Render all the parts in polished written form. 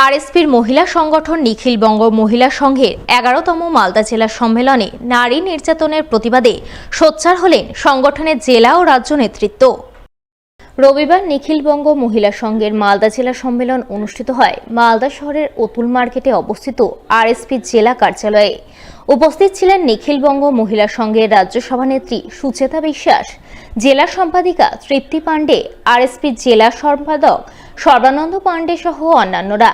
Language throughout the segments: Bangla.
আরএসপির মহিলা সংগঠন নিখিলবঙ্গ মহিলা সংঘের ১১তম মালদা জেলা সম্মেলনে নারী নির্যাতনের প্রতিবাদে সোচ্চার হলেন সংগঠনের জেলা ও রাজ্য নেতৃত্ব। রবিবার নিখিলবঙ্গ মহিলা সংঘের মালদা জেলা সম্মেলন অনুষ্ঠিত হয় মালদা শহরের অতুল মার্কেটে অবস্থিত আরএসপি জেলা কার্যালয়ে। উপস্থিত ছিলেন নিখিলবঙ্গ মহিলা সংঘের রাজ্য সভানেত্রী সুচেতা বিশ্বাস, জেলা সম্পাদিকা তৃপ্তি পাণ্ডে, আরএসপি জেলা সম্পাদক সর্বানন্দ পাণ্ডে সহ অন্যান্যরা।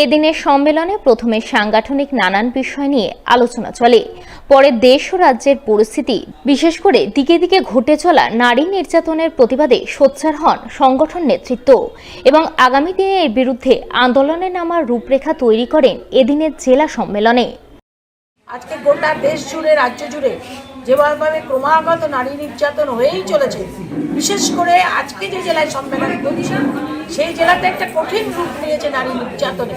এদিনের সম্মেলনে প্রথমে সাংগঠনিক নানান বিষয় নিয়ে আলোচনা চলে। পরে দেশ ও রাজ্যের পরিস্থিতি, বিশেষ করে দিকে দিকে ঘটে চলা নারী নির্যাতনের প্রতিবাদে সোচ্চার হন সংগঠন নেতৃত্ব এবং আগামী দিনে এর বিরুদ্ধে আন্দোলনে নামার রূপরেখা তৈরি করেন এদিনের জেলা সম্মেলনে। আজকে গোটা দেশ জুড়ে, রাজ্য জুড়ে যেভাবে ক্রমাগত নারী নির্যাতন হয়েই চলেছে, বিশেষ করে আজকে যে জেলায় সম্মেলন করছি সেই জেলাতে একটা কঠিন রূপ নিয়েছে নারী নির্যাতনে।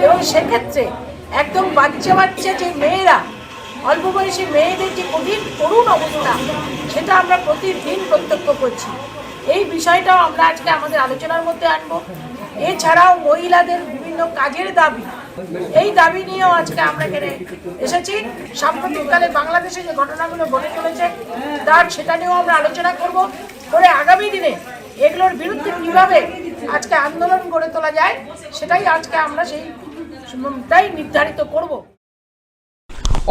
এবং সেক্ষেত্রে একদম বাচ্চা যে মেয়েরা, অল্প বয়সী মেয়েদের যে কঠিন করুণ অবস্থা, সেটা আমরা প্রতিদিন প্রত্যক্ষ করছি। এই বিষয়টাও আমরা আজকে আমাদের আলোচনার মধ্যে আনবো। এছাড়াও মহিলাদের বিভিন্ন কাজের দাবি, এই দাবি নিয়েও আজকে আমরা এখানে এসেছি। সাম্প্রতিককালে বাংলাদেশে যে ঘটনাগুলো ঘটে চলেছে সেটা নিয়েও আমরা আলোচনা করব, করে আগামী দিনে এগুলোর বিরুদ্ধে কীভাবে আজকে আন্দোলন গড়ে তোলা যায় সেটাই আজকে আমরা সেইটাই নির্ধারিত করব।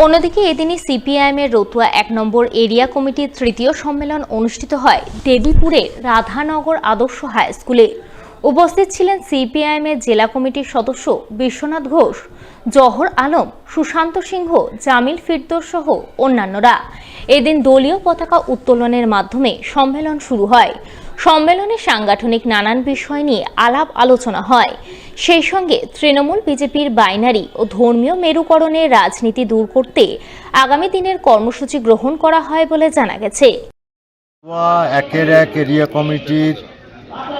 অন্যদিকে এদিনই সিপিআইএমের রতুয়া ১ নম্বর এরিয়া কমিটির তৃতীয় সম্মেলন অনুষ্ঠিত হয় দেবীপুরের রাধানগর আদর্শ হাই স্কুলে। উপস্থিত ছিলেন সিপিআইএমের জেলা কমিটির সদস্য বিশ্বনাথ ঘোষ, জহর আলম, সুশান্ত সিংহ, জামিল ফিরদৌস সহ অন্যান্যরা। এদিন দলীয় পতাকা উত্তোলনের মাধ্যমে সম্মেলন শুরু হয়। সম্মেলনে সাংগঠনিক নানান বিষয় নিয়ে আলাপ আলোচনা হয়। সেই সঙ্গে তৃণমূল বিজেপির বাইনারি ও ধর্মীয় মেরুকরণের রাজনীতি দূর করতে আগামী দিনের কর্মসূচি গ্রহণ করা হয় বলে জানা গেছে। একের এক এরিয়া কমিটির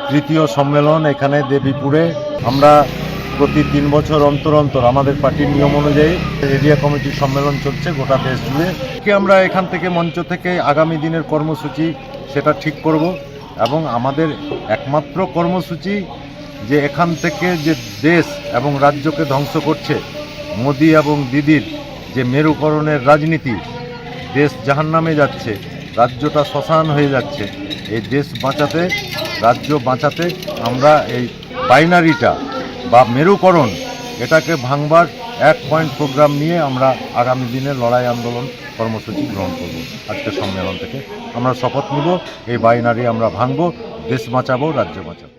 তৃতীয় সম্মেলন এখানে দেবীপুরে। আমরা প্রতি ৩ বছর অন্তর অন্তর আমাদের পার্টির নিয়ম অনুযায়ী এরিয়া কমিটির সম্মেলন চলছে গোটা দেশ জুড়ে। আমরা এখান থেকে মঞ্চ থেকে আগামী দিনের কর্মসূচি সেটা ঠিক করব এবং আমাদের একমাত্র কর্মসূচি যে এখান থেকে যে দেশ এবং রাজ্যকে ধ্বংস করছে মোদি এবং দিদির যে মেরুকরণের রাজনীতি, দেশ জাহান্নামে যাচ্ছে, রাজ্যটা শ্মশান হয়ে যাচ্ছে। এই দেশ বাঁচাতে, রাজ্য বাঁচাতে আমরা এই বাইনারিটা বা মেরুকরণ এটাকে ভাঙবার 1 পয়েন্ট প্রোগ্রাম নিয়ে আমরা আগামী দিনে লড়াই আন্দোলন কর্মসূচি গ্রহণ করব। আজকের সম্মেলন থেকে আমরা শপথ নিব, এই বাইনারি আমরা ভাঙব, দেশ বাঁচাবো, রাজ্য বাঁচাবো।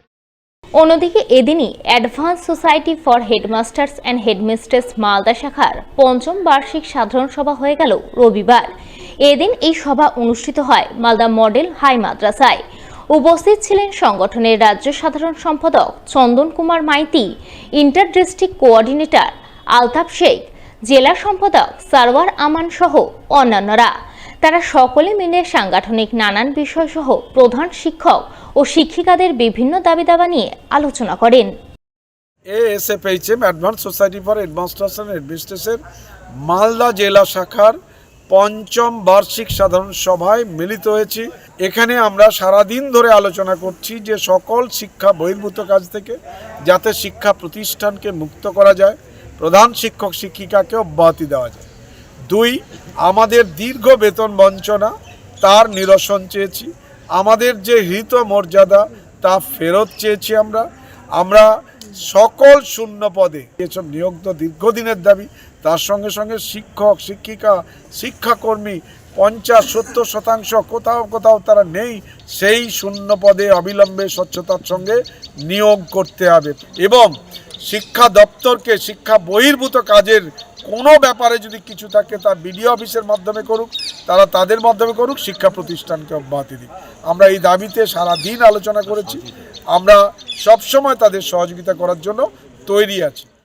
অন্যদিকে এদিনই advance society for headmasters and headmistress Malda শাখার ৫ম বার্ষিক সাধারণ সভা হয়ে গেল রবিবার। এদিন এই সভা অনুষ্ঠিত হয় মালদা মডেল হাই মাদ্রাসায়। উপস্থিত ছিলেন সংগঠনের রাজ্য সাধারণ সম্পাদক Chandan Kumar Maiti, inter district coordinator Altaf Sheikh, জেলা সম্পাদক সারওয়ার আমান সহ অন্যান্যরা। তারা সকলে মিলে সাংগঠনিক নানান বিষয় সহ প্রধান শিক্ষক ও শিক্ষিকাদের বিভিন্ন দাবি দাবা নিয়ে আলোচনা করেন। ASFHM advance society for headmasters and হেডমিস্ট্রেসের মালদা জেলা শাখার ৫ম বার্ষিক সাধারণ সভায় মিলিত হয়েছি। এখানে আমরা সারাদিন ধরে আলোচনা করছি যে সকল শিক্ষা বহির্ভূত কাজ থেকে যাতে শিক্ষা প্রতিষ্ঠানকে মুক্ত করা যায়, প্রধান শিক্ষক শিক্ষিকাকে অব্যাহতি দেওয়া যায়। ২, আমাদের দীর্ঘ বেতন বঞ্চনা তার নিরসন চেয়েছি। আমাদের যে হৃত মর্যাদা তা ফেরত চেয়েছি। আমরা সকল শূন্য পদে এসব নিয়োগ তো দীর্ঘদিনের দাবি, তার সঙ্গে সঙ্গে শিক্ষক শিক্ষিকা শিক্ষাকর্মী ৫০-৭০% কোথাও তারা নেই, সেই শূন্য পদে অবিলম্বে স্বচ্ছতার সঙ্গে নিয়োগ করতে হবে। এবং শিক্ষা দপ্তরকে শিক্ষা বহির্ভূত কাজের কোনো ব্যাপারে যদি কিছু থাকে তা বিডিও অফিসের মাধ্যমে করুক, তারা তাদের মাধ্যমে করুক, শিক্ষা প্রতিষ্ঠানকে অব্যাহতি দিক। আমরা এই দাবিতে সারাদিন আলোচনা করেছি। আমরা সবসময় তাদের সহযোগিতা করার জন্য তৈরি আছি।